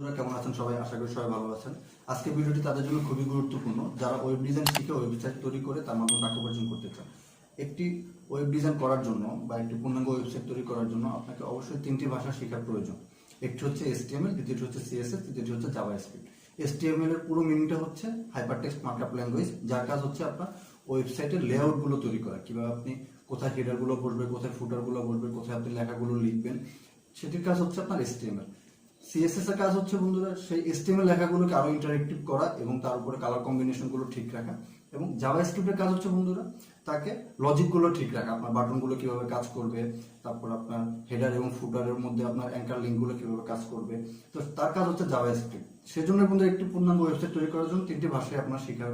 আপনারা কেমন আছেন সবাই? আশা করি সবাই ভালো আছেন। আজকে ভিডিওটি তাদের জন্য খুবই গুরুত্বপূর্ণ যারা ওয়েব ডিজাইন শিখে ওয়েবসাইট তৈরি করে তার মাধ্যমে টাকা উপার্জন করতে চান। একটি ওয়েব ডিজাইন করার জন্য বা একটি পূর্ণাঙ্গ ওয়েবসাইট তৈরি করার জন্য আপনাকে অবশ্যই তিনটি ভাষা শেখার প্রয়োজন। একটি হচ্ছে HTML, দ্বিতীয়টি হচ্ছে CSS, তৃতীয়টি হচ্ছে জাভাস্ক্রিপ্ট। HTML এর পুরো মিনিংটা হচ্ছে হাইপারটেক্সট মার্কআপ ল্যাঙ্গুয়েজ, যার কাজ হচ্ছে আপনার ওয়েবসাইটের লেআউটগুলো তৈরি করা, কিভাবে আপনি কোথায় হেডারগুলো বসবে, কোথায় ফুটারগুলো বসবে, কোথায় আপনি লেখাগুলো লিখবেন, সেটির কাজ হচ্ছে আপনার HTML। CSS এর কাজ হচ্ছে বন্ধুরা সেই HTML লেখাগুলোকে আরো ইন্টারেক্টিভ করা এবং তার উপরে কালার কম্বিনেশনগুলো ঠিক রাখা। এবং জাভাস্ক্রিপ্টের কাজ হচ্ছে বন্ধুরা তাকে লজিকগুলো ঠিক রাখা, আপনার বাটনগুলো কিভাবে কাজ করবে, তারপর আপনার হেডার এবং ফুটারের মধ্যে আপনার অ্যাঙ্কার লিঙ্কগুলো কিভাবে কাজ করবে, তো তার কাজ হচ্ছে জাভাস্ক্রিপ্ট। সেজন্য বন্ধুরা একটি পূর্ণাঙ্গ ওয়েবসাইট তৈরি করার জন্য তিনটি ভাষায় আপনার শেখার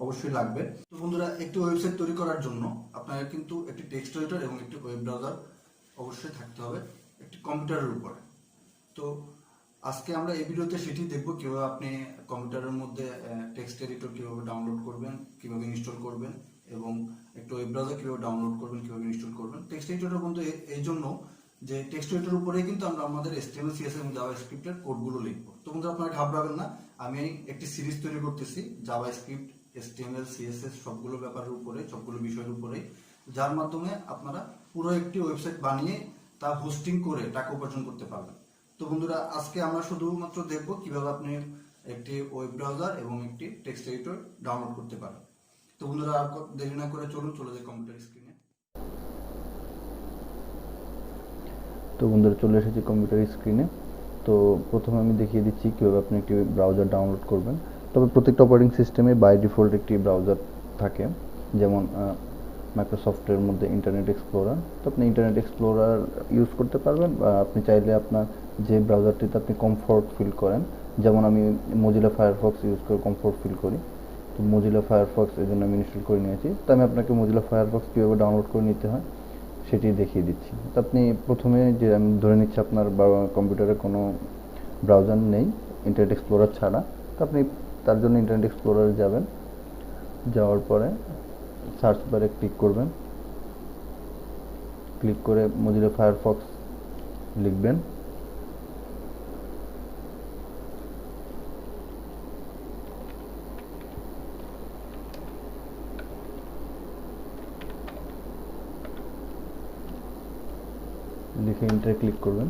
অবশ্যই লাগবে। তো বন্ধুরা একটি ওয়েবসাইট তৈরি করার জন্য আপনার কিন্তু একটি টেক্সট এডিটর এবং একটি ওয়েব ব্রাউজার অবশ্যই থাকতে হবে একটি কম্পিউটারের উপরে। তো আজকে আমরা এই ভিডিওতে সেটি দেখব কিভাবে আপনি কম্পিউটারের মধ্যে টেক্সট এডিটর কিভাবে ডাউনলোড করবেন, কিভাবে ইনস্টল করবেন এবং একটা ওয়েব ব্রাউজার কিভাবে ডাউনলোড করবেন, কিভাবে ইনস্টল করবেন। টেক্সট এডিটর বন্ধু এই জন্য যে টেক্সট এডিটর উপরেই কিন্তু আমরা আমাদের HTML, CSS এবং জাভাস্ক্রিপ্টের কোডগুলো লিখবো। তো বন্ধু আপনারা ঘাবড়াবেন না, আমি একটি সিরিজ তৈরি করতেছি জাভাস্ক্রিপ্ট, HTML, CSS সবগুলো ব্যাপারের উপরে, সবগুলো বিষয়ের উপরেই, যার মাধ্যমে আপনারা পুরো একটি ওয়েবসাইট বানিয়ে তা হোস্টিং করে টাকা উপার্জন করতে পারবেন। তো বন্ধুরা আজকে আমরা শুধুমাত্র দেখব কিভাবে আপনি একটি ওয়েব ব্রাউজার এবং একটি টেক্সট এডিটর ডাউনলোড করতে পারেন। তো বন্ধুরা আর দেরি না করে চলে যাই কম্পিউটার স্ক্রিনে। তো বন্ধুরা চলে এসেছি কম্পিউটার স্ক্রিনে। তো প্রথমে আমি দেখিয়ে দিচ্ছি কীভাবে আপনি একটি ব্রাউজার ডাউনলোড করবেন। তবে প্রত্যেকটা অপারেটিং সিস্টেমে বাই ডিফল্ট একটি ব্রাউজার থাকে, যেমন মাইক্রোসফটের মধ্যে ইন্টারনেট এক্সপ্লোরার। তো আপনি ইন্টারনেট এক্সপ্লোরার ইউজ করতে পারবেন, বা আপনি চাইলে আপনার যে ব্রাউজারটিতে আপনি কমফোর্ট ফিল করেন, যেমন আমি মজিলা ফায়ারফক্স ইউজ করে কমফোর্ট ফিল করি। তো মজিলা ফায়ারফক্স এই জন্য আমি ইনস্টল করে নিয়েছি। তো আমি আপনাকে মজিলা ফায়ারফক্স কীভাবে ডাউনলোড করে নিতে হয় সেটি দেখিয়ে দিচ্ছি। তো আপনি প্রথমে যে আমি ধরে নিচ্ছি আপনার কম্পিউটারে কোনো ব্রাউজার নেই ইন্টারনেট এক্সপ্লোরার ছাড়া, তো আপনি তার জন্য ইন্টারনেট এক্সপ্লোরারে যাবেন। যাওয়ার পরে সার্চ বারে ক্লিক করবেন, ক্লিক করে মজিলা ফায়ারফক্স লিখবেন। লিখে এন্টারে ক্লিক করবেন।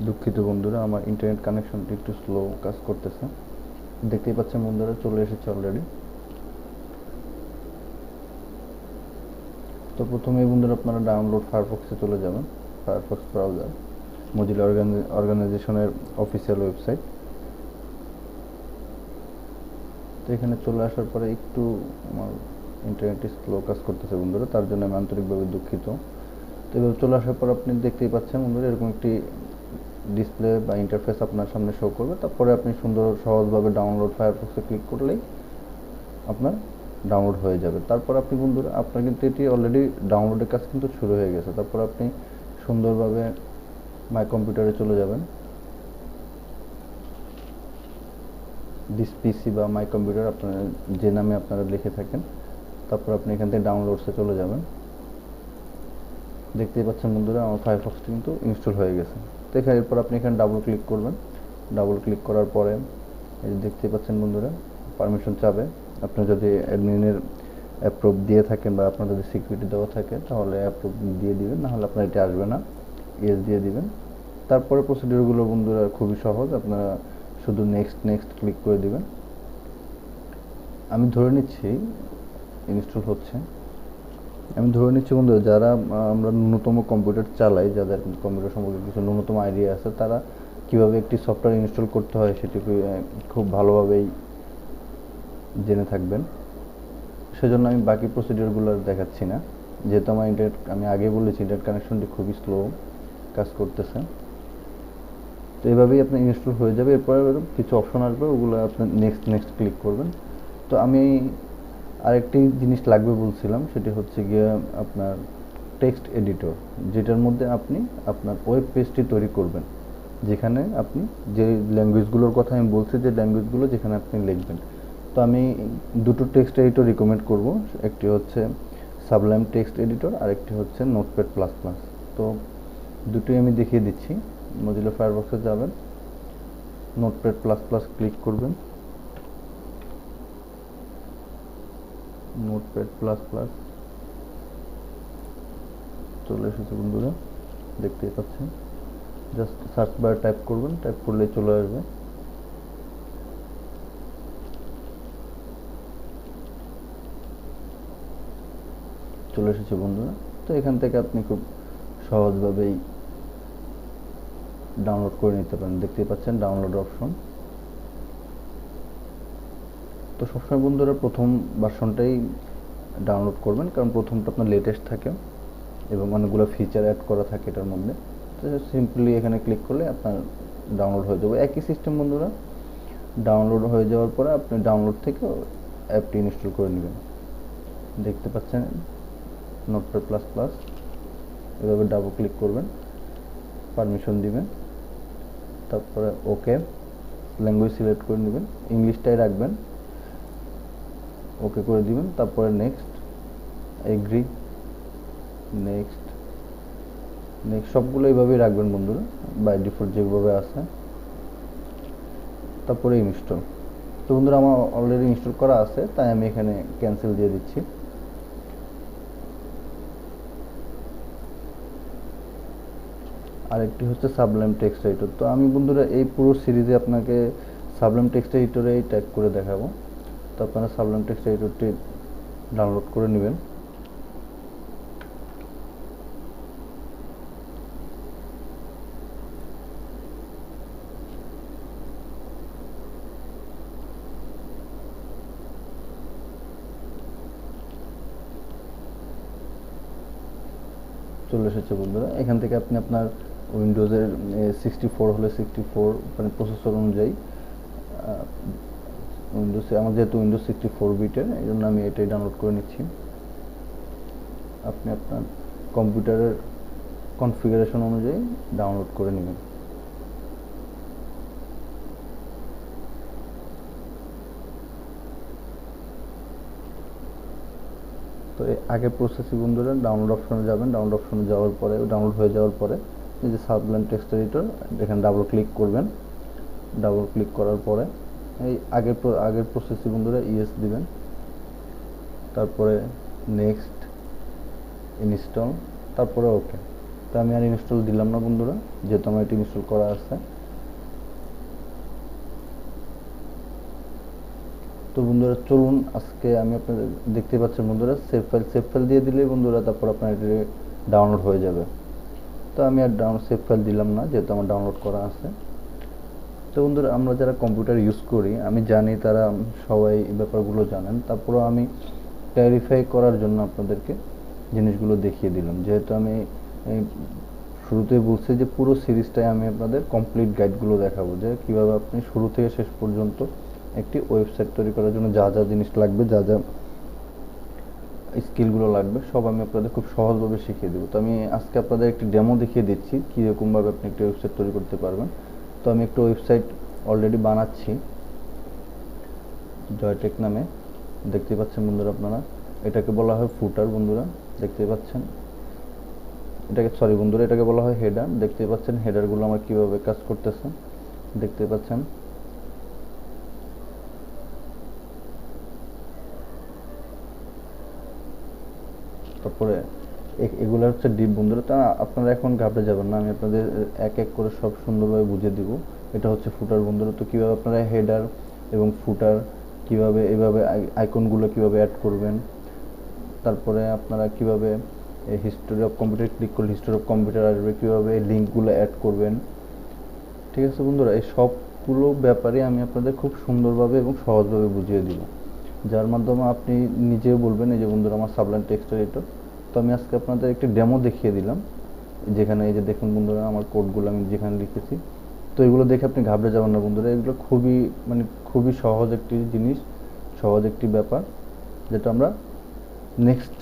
দুঃখিত বন্ধুরা, আমার ইন্টারনেট কানেকশনটি একটু স্লো কাজ করতেছে। দেখতেই পাচ্ছেন বন্ধুরা চলে এসেছে অলরেডি। তো প্রথমেই বন্ধুরা আপনারা ডাউনলোড ফায়ারফক্সে চলে যাবেন। ফায়ারফক্স ব্রাউজার মজিলা অর্গানাইজেশনের অফিসিয়াল ওয়েবসাইট। তো এখানে চলে আসার পরে একটু আমার ইন্টারনেটটি স্লো কাজ করতেছে বন্ধুরা, তার জন্য আমি আন্তরিকভাবে দুঃখিত। তো এবার চলে আসার পর আপনি দেখতেই পাচ্ছেন বন্ধুরা এরকম একটি ডিসপ্লে বা ইন্টারফেস আপনার সামনে শো করবে। তারপরে আপনি সুন্দর সহজভাবে ডাউনলোড ফায়ারফক্সে ক্লিক করলেই আপনার ডাউনলোড হয়ে যাবে। তারপর আপনি বন্ধুরা আপনার কিন্তু এটি অলরেডি ডাউনলোডের কাজ কিন্তু শুরু হয়ে গেছে। তারপর আপনি সুন্দরভাবে মাই কম্পিউটারে চলে যাবেন, দিস পিসি বা মাই কম্পিউটার আপনারা যে নামে আপনারা লিখে থাকেন। তারপর আপনি এখান থেকে ডাউনলোডসে চলে যাবেন। দেখতেই পাচ্ছেন বন্ধুরা আমার ফায়ারফক্সটি কিন্তু ইনস্টল হয়ে গেছে। তো এরপর আপনি এখানে ডাবল ক্লিক করবেন। ডাবল ক্লিক করার পরে এই দেখতেই পাচ্ছেন বন্ধুরা পারমিশন চাবে। আপনি যদি অ্যাডমিনের অ্যাপ্রুভ দিয়ে থাকেন বা আপনার যদি সিকিউরিটি দেওয়া থাকে তাহলে অ্যাপ্রুভ দিয়ে দিবেন, নাহলে আপনার এটি আসবে না, ইয়েস দিয়ে দিবেন। তারপরে প্রসিডিওরগুলো বন্ধুরা খুবই সহজ, আপনারা শুধু নেক্সট ক্লিক করে দিবেন। আমি ধরে নিচ্ছি ইনস্টল হচ্ছে। আমি ধরে নিচ্ছি বন্ধুরা যারা আমরা ন্যূনতম কম্পিউটার চালাই, যাদের কম্পিউটার সম্পর্কে কিছু ন্যূনতম আইডিয়া আছে, তারা কিভাবে একটি সফটওয়্যার ইনস্টল করতে হয় সেটি খুব ভালোভাবেই জেনে থাকবেন। সেজন্য আমি বাকি প্রসিডিওরগুলো দেখাচ্ছি না, যেহেতু আমার আমি আগে বলেছি ইন্টারনেট কানেকশনটি খুবই স্লো কাজ করতেছে। তো এইভাবেই আপনি ইনস্টল হয়ে যাবে। এরপরে কিছু অপশন আসবে, ওগুলো আপনি নেক্সট ক্লিক করবেন। তো আমি আরেকটি জিনিস লাগবে বলছিলাম, সেটি হচ্ছে গিয়ে আপনার টেক্সট এডিটর, যেটার মধ্যে আপনি আপনার ওয়েব পেজটি তৈরি করবেন, যেখানে আপনি যে ল্যাঙ্গুয়েজগুলোর কথা আমি বলছি, যে ল্যাঙ্গুয়েজগুলো যেখানে আপনি লিখবেন। তো আমি দুটো টেক্সট এডিটর রিকমেন্ড করব। একটি হচ্ছে সাবলাইম টেক্সট এডিটর আর একটি হচ্ছে নোটপ্যাড প্লাস প্লাস। তো দুটোই আমি দেখিয়ে দিচ্ছি। মজিলা ফায়ারফক্সে যাবেন, নোটপ্যাড প্লাস প্লাস ক্লিক করবেন, নোটপ্যাড প্লাস প্লাস চলে এসেছে বন্ধুরা, দেখতেই পাচ্ছেন। জাস্ট সার্চ বার টাইপ করবেন, টাইপ করলে চলে আসবে। চলে এসেছে বন্ধুরা। তো এখান থেকে আপনি খুব সহজভাবেই ডাউনলোড করে নিতে পারেন। দেখতেই পাচ্ছেন ডাউনলোড অপশন। তো সবসময় বন্ধুরা প্রথম ভার্সনটাই ডাউনলোড করবেন, কারণ প্রথমটা আপনার লেটেস্ট থাকে এবং অনেকগুলো ফিচার অ্যাড করা থাকে এটার মধ্যে। তো সিম্পলি এখানে ক্লিক করলে আপনার ডাউনলোড হয়ে যাবে। একই সিস্টেম বন্ধুরা, ডাউনলোড হয়ে যাওয়ার পরে আপনি ডাউনলোড থেকে অ্যাপটি ইনস্টল করে নেবেন। দেখতে পাচ্ছেন নোটপ্যাড প্লাস প্লাস, এভাবে ডাবল ক্লিক করবেন, পারমিশন দিবেন, তারপরে ওকে, ল্যাঙ্গুয়েজ সিলেক্ট করে নেবেন, ইংলিশটাই রাখবেন, ওকে করে দিবেন, তারপরে নেক্সট, এগ্রি, নেক্সট, সবগুলো এইভাবেই রাখবেন বন্ধুরা, বাই ডিফল্ট যেভাবে আছে। তারপরে ইনস্টল। তো বন্ধুরা আমার অলরেডি ইনস্টল করা আছে, তাই আমি এখানে ক্যান্সেল দিয়ে দিচ্ছি। আরেকটি হচ্ছে সাবলাইম টেক্সট এডিটর। তো আমি বন্ধুরা এই পুরো সিরিজে আপনাকে সাবলাইম টেক্সট এডিটরেই টাইপ করে দেখাবো। তো আপনারা সাবলাইম টেক্সট এডিটরটি ডাউনলোড করে নেবেন। চলে এসেছে বন্ধুরা। এখান থেকে আপনি আপনার উইন্ডোজের 64 হলে 64 মানে প্রসেসর অনুযায়ী, উইন্ডোজে আমার যেহেতু উইন্ডোজ 64 বিটের, এই জন্য আমি এটাই ডাউনলোড করে নিচ্ছি। আপনি আপনার কম্পিউটারের কনফিগারেশন অনুযায়ী ডাউনলোড করে নেবেন। তো আগের প্রসেসই বন্ধুরা, ডাউনলোড অপশনে যাবেন, ডাউনলোড অপশনে যাওয়ার পরে, ডাউনলোড হয়ে যাওয়ার পরে এই যে সাবলাইম টেক্সট এডিটর, এখানে ডাবল ক্লিক করবেন। ডাবল ক্লিক করার পরে এই আগের প্রসেসই বন্ধুরা ইয়েস দিবেন, তারপরে নেক্সট, ইনস্টল, তারপরে ওকে। তো আমি আর ইনস্টল দিলাম না বন্ধুরা, যেহেতু আমার এটি ইনস্টল করা আছে। তো বন্ধুরা চলুন, আজকে আমি আপনাদের দেখতে পাচ্ছেন বন্ধুরা, সেভ ফাইল দিয়ে দিলেই বন্ধুরা তারপর আপনার এটি ডাউনলোড হয়ে যাবে। তো আমি আর সেভ ফাইল দিলাম না, যেহেতু আমার ডাউনলোড করা আছে। তো বন্ধুরা আমরা যারা কম্পিউটার ইউজ করি, আমি জানি তারা সবাই এই ব্যাপারগুলো জানেন, তারপরেও আমি ক্ল্যারিফাই করার জন্য আপনাদেরকে জিনিসগুলো দেখিয়ে দিলাম। যেহেতু আমি শুরুতেই বলছি যে পুরো সিরিজটাই আমি আপনাদের কমপ্লিট গাইডগুলো দেখাবো, যে কীভাবে আপনি শুরু থেকে শেষ পর্যন্ত একটি ওয়েবসাইট তৈরি করার জন্য যা যা জিনিস লাগবে, যা যা স্কিলগুলো লাগবে, সব আমি আপনাদের খুব সহজভাবে শিখিয়ে দেবো। তো আমি আজকে আপনাদের একটি ডেমো দেখিয়ে দিচ্ছি কীরকমভাবে আপনি একটি ওয়েবসাইট তৈরি করতে পারবেন। তো আমি একটা ওয়েবসাইট অলরেডি বানাচ্ছি জয়টেক নামে, দেখতে পাচ্ছেন বন্ধুরা আপনারা। এটাকে বলা হয় ফুটার বন্ধুরা, দেখতে পাচ্ছেন। এটাকে বলা হয় হেডার, দেখতে পাচ্ছেন হেডারগুলো আমার কীভাবে কাজ করতেছে, দেখতে পাচ্ছেন। তারপরে এগুলো হচ্ছে ডিপ বন্ধুরা। তা আপনারা এখন ঘাবড়ে যাবেন না, আমি আপনাদের এক এক করে সব সুন্দরভাবে বুঝিয়ে দিব। এটা হচ্ছে ফুটার বন্ধুরা। তো কীভাবে আপনারা হেডার এবং ফুটার কীভাবে এইভাবে আইকনগুলো কীভাবে অ্যাড করবেন, তারপরে আপনারা কীভাবে হিস্টোরি অফ কম্পিউটার ক্লিক করলে হিস্টোরি অফ কম্পিউটার আসবে, কীভাবে লিঙ্কগুলো অ্যাড করবেন। ঠিক আছে বন্ধুরা, এই সবগুলো ব্যাপারে আমি আপনাদের খুব সুন্দরভাবে এবং সহজভাবে বুঝিয়ে দিব, যার মাধ্যমে আপনি নিজেও বলবেন এই যে বন্ধুরা আমার সাবলাইম টেক্সট এডিটর। তো আমি আজকে আপনাদের একটি ডেমো দেখিয়ে দিলাম, যেখানে এই যে দেখুন বন্ধুরা আমার কোডগুলো আমি যেখানে লিখেছি। তো এগুলো দেখে আপনি ঘাবড়ে যাবেন না বন্ধুরা, এগুলো খুবই সহজ একটি জিনিস, সহজ একটি ব্যাপার, যেটা আমরা নেক্সট